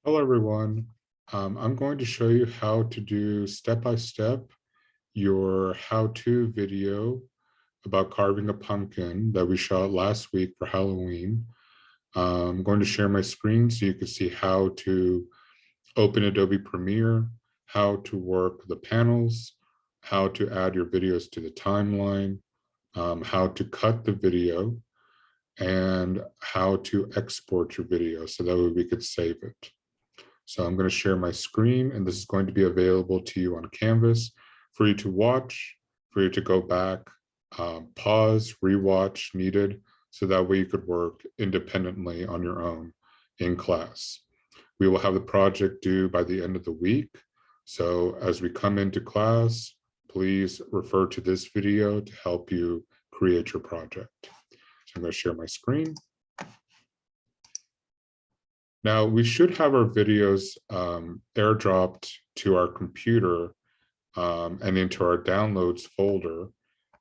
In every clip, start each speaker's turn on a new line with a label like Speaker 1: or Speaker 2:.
Speaker 1: Hello, everyone. I'm going to show you how to do step-by-step your how-to video about carving a pumpkin that we shot last week for Halloween. I'm going to share my screen so you can see how to open Adobe Premiere, how to work the panels, how to add your videos to the timeline, how to cut the video, and how to export your video so that way we could save it. So I'm going to share my screen, and this is going to be available to you on Canvas for you to watch, for you to go back, pause, rewatch needed, so that way you could work independently on your own in class. We will have the project due by the end of the week. So as we come into class, please refer to this video to help you create your project. So I'm going to share my screen. Now, we should have our videos airdropped to our computer and into our downloads folder,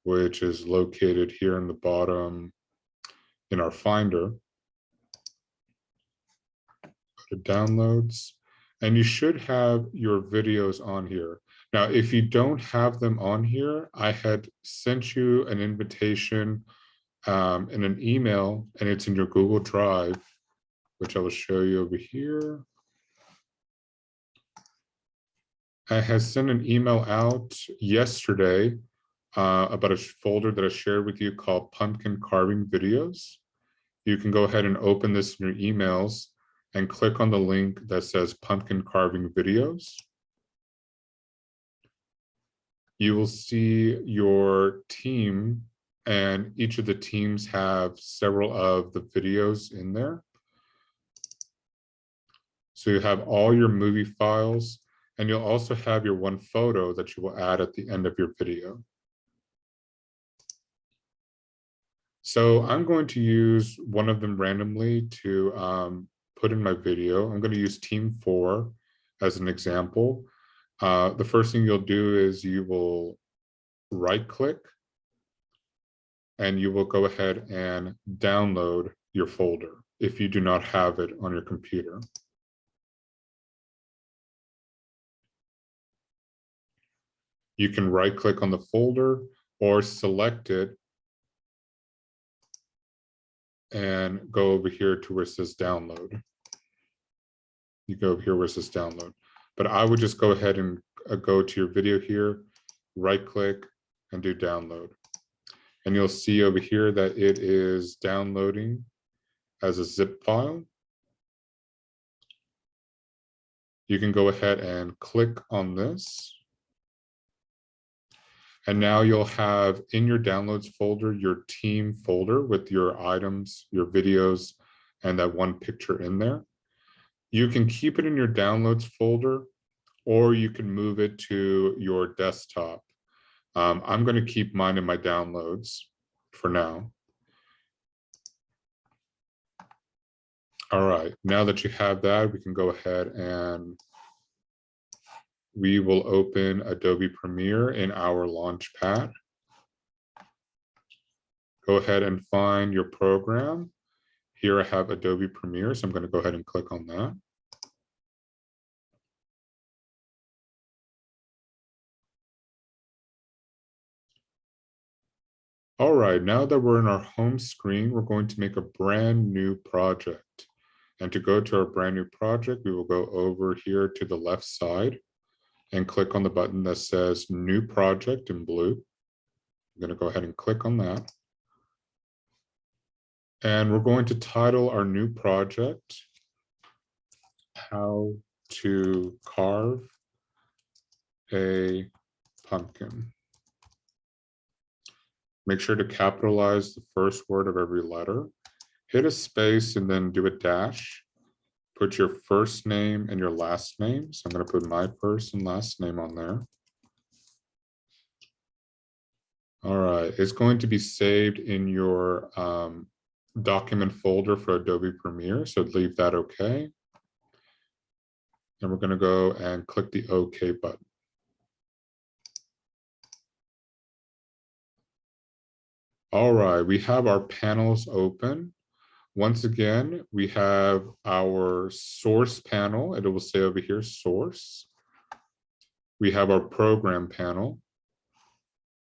Speaker 1: which is located here in the bottom in our Finder. Go to Downloads, and you should have your videos on here. Now, if you don't have them on here, I had sent you an invitation in an email, and it's in your Google Drive, which I will show you over here. I had sent an email out yesterday about a folder that I shared with you called Pumpkin Carving Videos. You can go ahead and open this in your emails and click on the link that says Pumpkin Carving Videos. You will see your team, and each of the teams have several of the videos in there. So you have all your movie files, and you'll also have your one photo that you will add at the end of your video. So I'm going to use one of them randomly to put in my video. I'm going to use Team 4 as an example. The first thing you'll do is you will right-click, and you will go ahead and download your folder if you do not have it on your computer. You can right-click on the folder or select it and go over here to where it says download. You go over here where it says download. But I would just go ahead and go to your video here, right-click, and do download. And you'll see over here that it is downloading as a zip file. You can go ahead and click on this. And now you'll have in your downloads folder, your team folder with your items, your videos, and that one picture in there. You can keep it in your downloads folder, or you can move it to your desktop. I'm going to keep mine in my downloads for now. All right, now that you have that, we can go ahead and we will open Adobe Premiere in our Launchpad. Go ahead and find your program. Here I have Adobe Premiere, so I'm going to go ahead and click on that. All right, now that we're in our home screen, we're going to make a brand new project. And to go to our brand new project, we will go over here to the left side and click on the button that says New Project in blue. I'm going to go ahead and click on that. And we're going to title our new project, How to Carve a Pumpkin. Make sure to capitalize the first word of every letter. Hit a space and then do a dash. Put your first name and your last name. So I'm going to put my first and last name on there. All right, it's going to be saved in your document folder for Adobe Premiere, so leave that okay. And we're going to go and click the OK button. All right, we have our panels open. Once again, we have our source panel, and it will say over here, source. We have our program panel.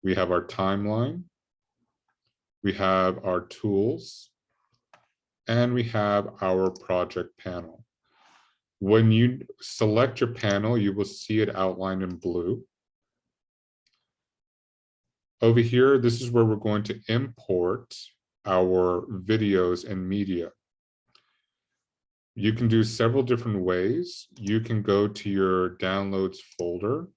Speaker 1: We have our timeline. We have our tools. And we have our project panel. When you select your panel, you will see it outlined in blue. Over here, this is where we're going to import our videos and media. You can do several different ways. You can go to your downloads folder.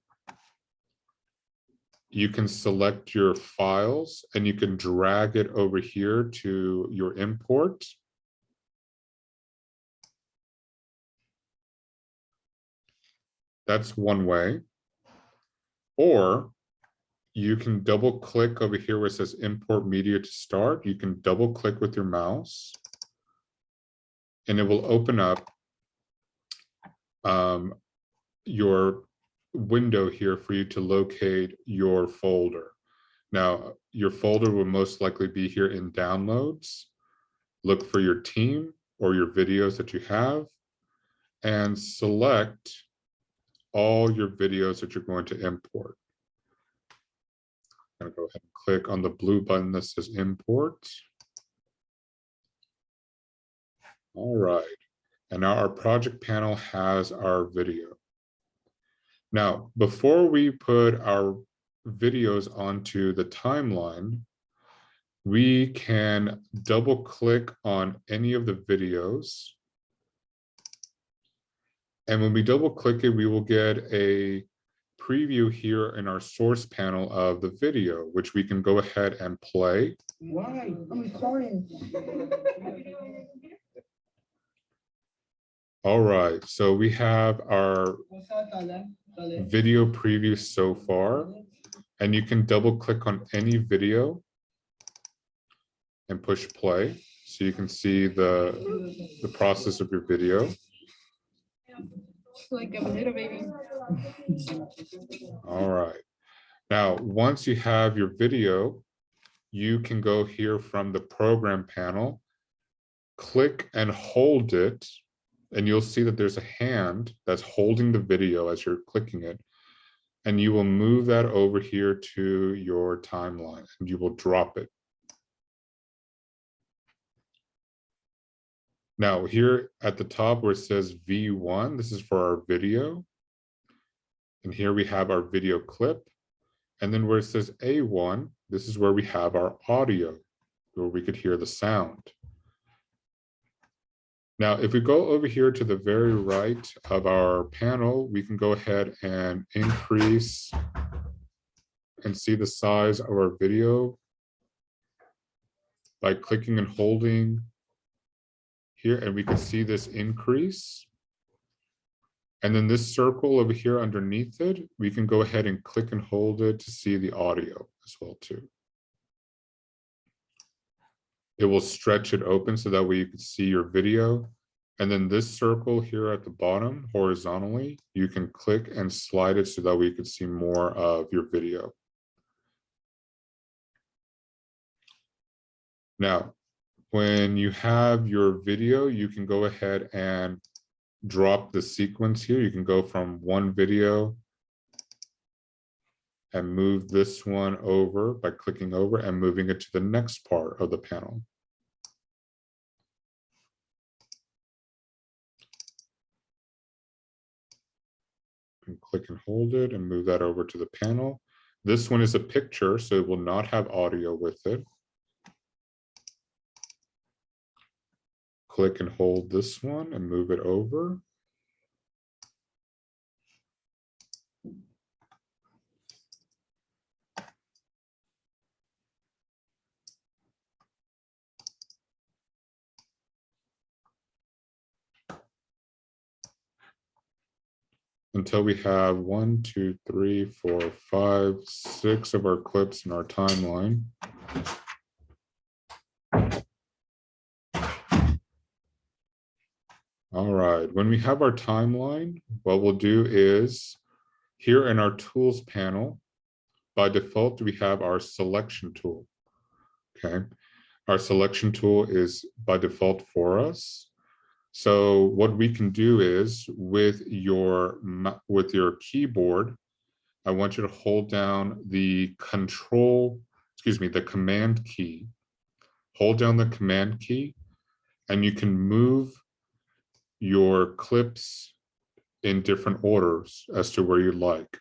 Speaker 1: You can select your files and you can drag it over here to your import. That's one way. Or you can double click over here where it says import media to start. You can double click with your mouse and it will open up your window here for you to locate your folder. Now, your folder will most likely be here in downloads. Look for your team or your videos that you have and select all your videos that you're going to import. I'm going to go ahead and click on the blue button that says import. All right. And now our project panel has our video. Now, before we put our videos onto the timeline, we can double click on any of the videos. And when we double click it, we will get a preview here in our source panel of the video, which we can go ahead and play.
Speaker 2: Why? I'm recording.
Speaker 1: All right, so we have our video preview so far, and you can double click on any video and push play. So you can see the process of your video.
Speaker 2: Like a little baby.
Speaker 1: All right. Now, once you have your video, you can go here from the program panel, click and hold it, and you'll see that there's a hand that's holding the video as you're clicking it. And you will move that over here to your timeline and you will drop it. Now here at the top where it says V1, this is for our video. And here we have our video clip. And then where it says A1, this is where we have our audio, where we could hear the sound. Now, if we go over here to the very right of our panel, we can go ahead and increase and see the size of our video by clicking and holding here, and we can see this increase. And then this circle over here underneath it, we can go ahead and click and hold it to see the audio as well too. It will stretch it open so that way you can see your video. And then this circle here at the bottom horizontally, you can click and slide it so that we can see more of your video. Now, when you have your video, you can go ahead and drop the sequence here. You can go from one video and move this one over by clicking over and moving it to the next part of the panel. And click and hold it and move that over to the panel. This one is a picture, so it will not have audio with it. Click and hold this one and move it over. Until we have 1, 2, 3, 4, 5, 6 of our clips in our timeline. All right, when we have our timeline, what we'll do is here in our tools panel, by default, we have our selection tool, okay? Our selection tool is by default for us. So what we can do is with your keyboard, I want you to hold down the the command key. Hold down the command key, and you can move your clips in different orders as to where you like.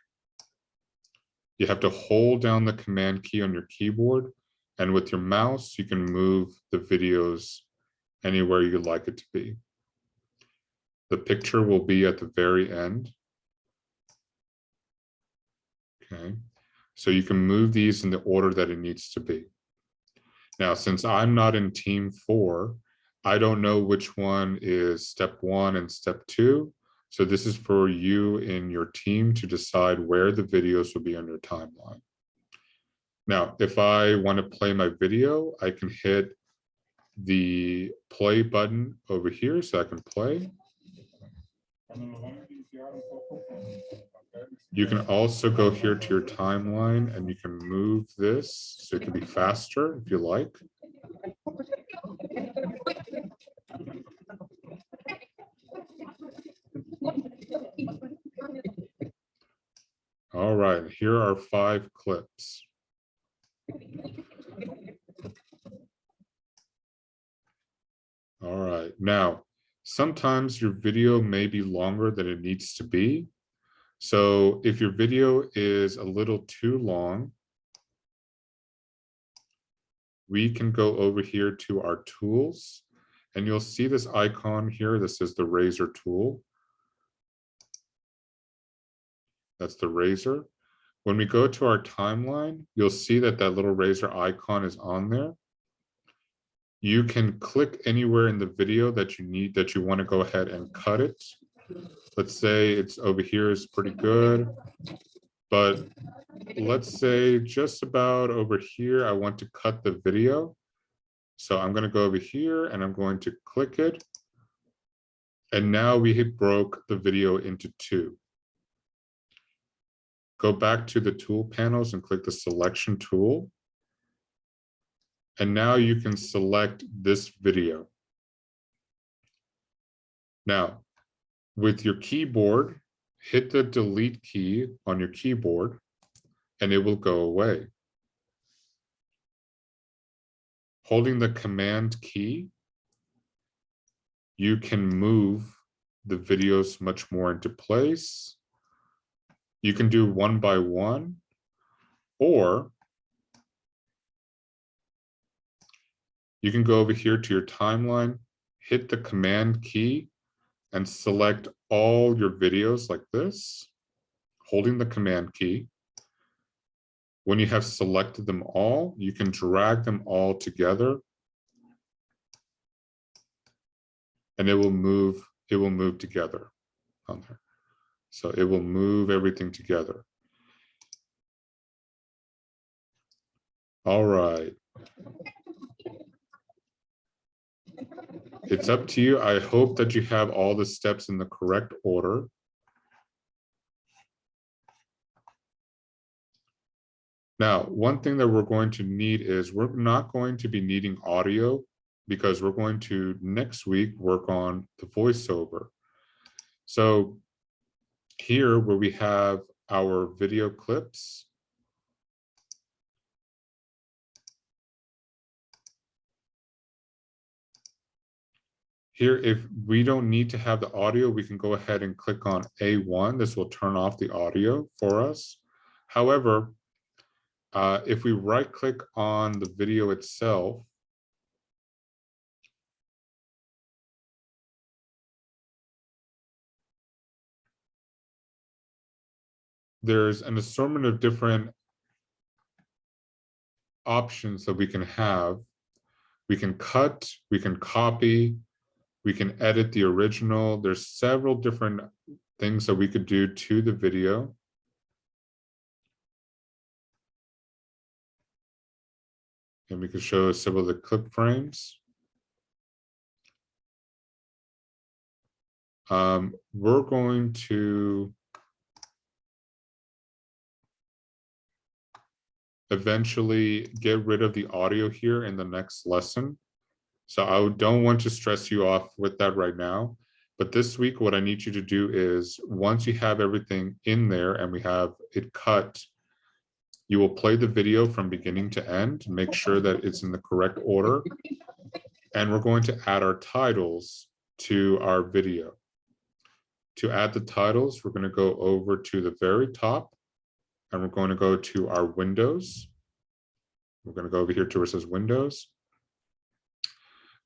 Speaker 1: You have to hold down the command key on your keyboard, and with your mouse, you can move the videos anywhere you'd like it to be. The picture will be at the very end. Okay, so you can move these in the order that it needs to be. Now, since I'm not in team 4, I don't know which one is step 1 and step 2. So this is for you and your team to decide where the videos will be on your timeline. Now, if I want to play my video, I can hit the play button over here so I can play. You can also go here to your timeline and you can move this so it can be faster if you like. All right, here are 5 clips. All right, now, sometimes your video may be longer than it needs to be. So if your video is a little too long, we can go over here to our tools, and you'll see this icon here that says the razor tool. That's the razor. When we go to our timeline, you'll see that that little razor icon is on there. You can click anywhere in the video that you want to go ahead and cut it. Let's say it's over here is pretty good, but let's say just about over here, I want to cut the video. So I'm going to go over here and I'm going to click it. And now we broke the video into 2. Go back to the tool panels and click the selection tool. And now you can select this video. Now, with your keyboard, hit the delete key on your keyboard and it will go away. Holding the command key, you can move the videos much more into place. You can do one by one, or you can go over here to your timeline, hit the command key, and select all your videos like this, holding the command key. When you have selected them all, you can drag them all together, and it will move together on there. So it will move everything together. All right. It's up to you. I hope that you have all the steps in the correct order. Now, one thing that we're going to need is we're not going to be needing audio because we're going to next week work on the voiceover. So here where we have our video clips, here, if we don't need to have the audio, we can go ahead and click on A1. This will turn off the audio for us. However, if we right click on the video itself, there's an assortment of different options that we can have. We can cut, we can copy, we can edit the original. There's several different things that we could do to the video. And we could show several of the clip frames. We're going to eventually get rid of the audio here in the next lesson. So I don't want to stress you off with that right now. But this week, what I need you to do is once you have everything in there and we have it cut, you will play the video from beginning to end, make sure that it's in the correct order. And we're going to add our titles to our video. To add the titles, we're going to go over to the very top and we're going to go to our windows. We're going to go over here to where it says Windows.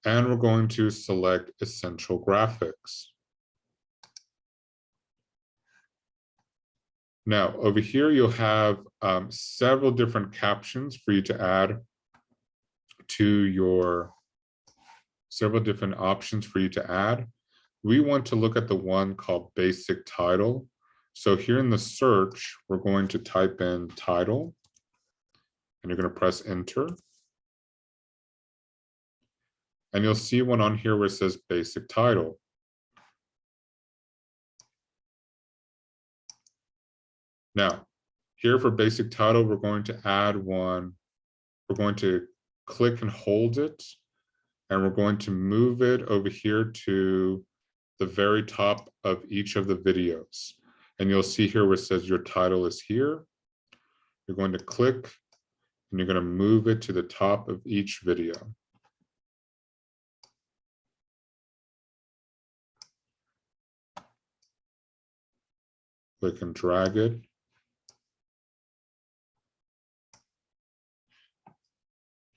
Speaker 1: And we're going to select Essential Graphics. Now, over here, you'll have several different captions for you to add to your, several different options for you to add. We want to look at the one called Basic Title. So here in the search, we're going to type in title, and you're going to press enter. And you'll see one on here where it says Basic Title. Now, here for Basic Title, we're going to add one. We're going to click and hold it, and we're going to move it over here to the very top of each of the videos. And you'll see here where it says your title is here. You're going to click, and you're going to move it to the top of each video. Click and drag it.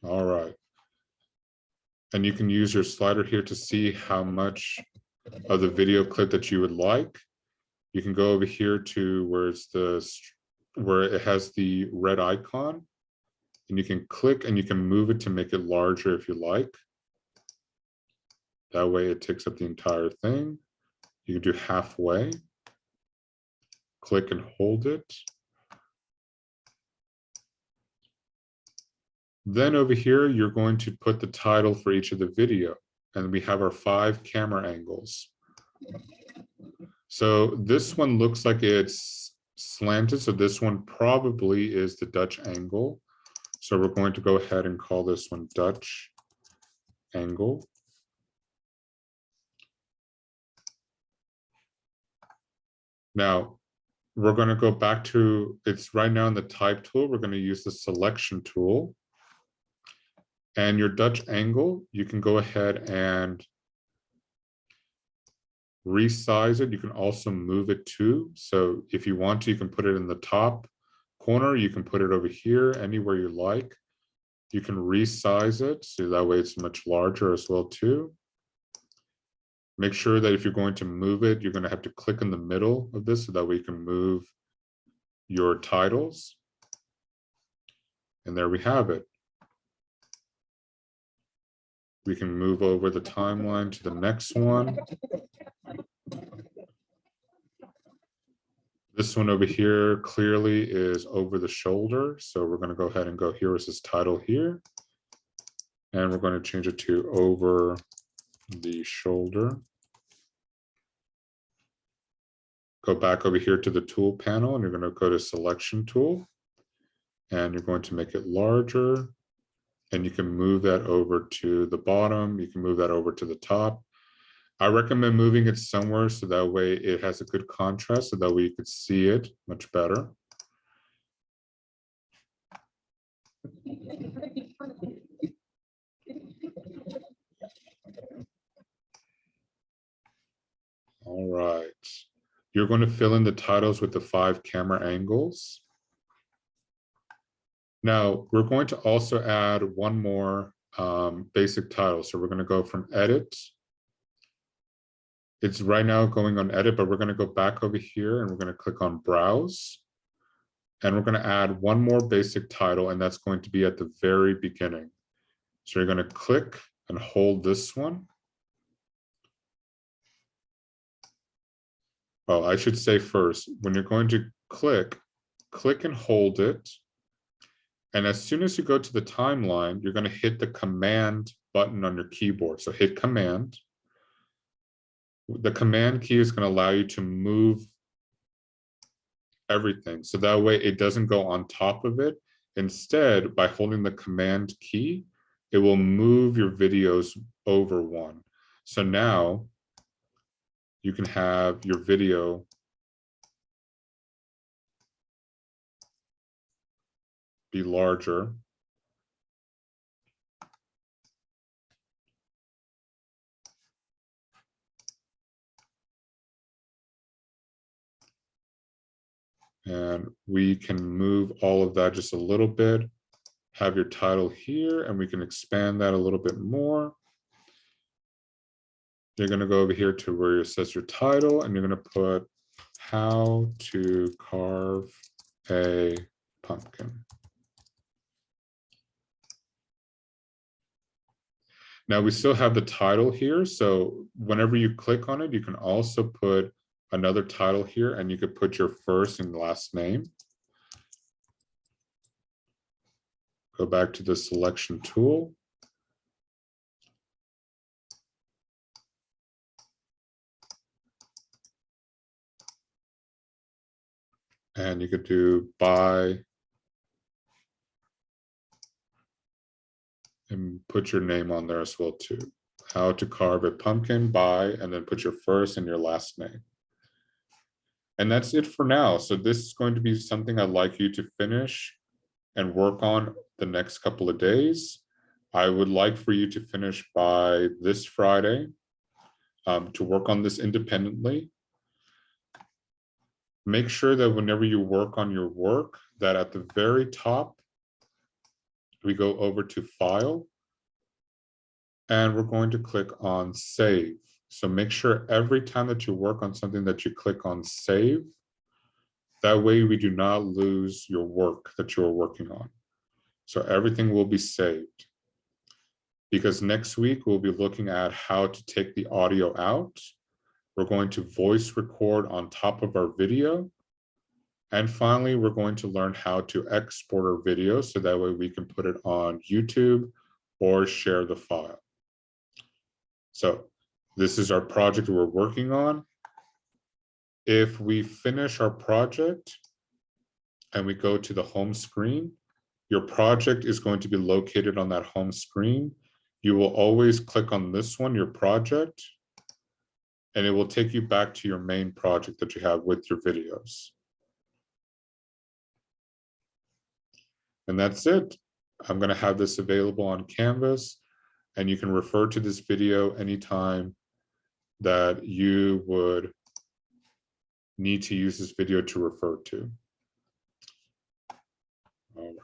Speaker 1: All right. And you can use your slider here to see how much of the video clip that you would like. You can go over here to where it's where it has the red icon, and you can click and you can move it to make it larger if you like. That way it takes up the entire thing. You can do halfway. Click and hold it. Then over here, you're going to put the title for each of the video, and we have our 5 camera angles. So this one looks like it's slanted, so this one probably is the Dutch angle. So we're going to go ahead and call this one Dutch angle. Now, we're going to go back to, it's right now in the type tool, we're going to use the selection tool. And your Dutch angle, you can go ahead and resize it. You can also move it too. So if you want to, you can put it in the top corner. You can put it over here, anywhere you like. You can resize it, so that way it's much larger as well too. Make sure that if you're going to move it, you're going to have to click in the middle of this so that way you can move your titles. And there we have it. We can move over the timeline to the next one. This one over here clearly is over the shoulder. So we're going to go ahead and go here with this title here. And we're going to change it to over the shoulder. Go back over here to the tool panel, and you're going to go to selection tool. And you're going to make it larger. And you can move that over to the bottom. You can move that over to the top. I recommend moving it somewhere so that way it has a good contrast, so that way you could see it much better. All right. You're going to fill in the titles with the 5 camera angles. Now, we're going to also add one more basic title. So we're going to go from edit. It's right now going on edit, but we're going to go back over here and we're going to click on browse. And we're going to add one more basic title, and that's going to be at the very beginning. So you're going to click and hold this one. Well, I should say first, when you're going to click and hold it. And as soon as you go to the timeline, you're going to hit the command button on your keyboard. So hit command. The command key is going to allow you to move everything. So that way it doesn't go on top of it. Instead, by holding the Command key, it will move your videos over one. So now you can have your video be larger. And we can move all of that just a little bit, have your title here, and we can expand that a little bit more. You're going to go over here to where it says your title, and you're going to put how to carve a pumpkin. Now we still have the title here. So whenever you click on it, you can also put another title here, and you could put your first and last name. Go back to the selection tool. And you could do by and put your name on there as well too. How to carve a pumpkin by, and then put your first and your last name. And that's it for now. So this is going to be something I'd like you to finish and work on the next couple of days. I would like for you to finish by this Friday to work on this independently. Make sure that whenever you work on your work, that at the very top, we go over to File, and we're going to click on Save. So make sure every time that you work on something that you click on Save. That way we do not lose your work that you're working on. So everything will be saved. Because next week we'll be looking at how to take the audio out. We're going to voice record on top of our video. And finally, we're going to learn how to export our video so that way we can put it on YouTube or share the file. So this is our project we're working on. If we finish our project and we go to the home screen, your project is going to be located on that home screen. You will always click on this one, your project, and it will take you back to your main project that you have with your videos. And that's it. I'm going to have this available on Canvas, and you can refer to this video anytime that you would need to use this video to refer to. All right.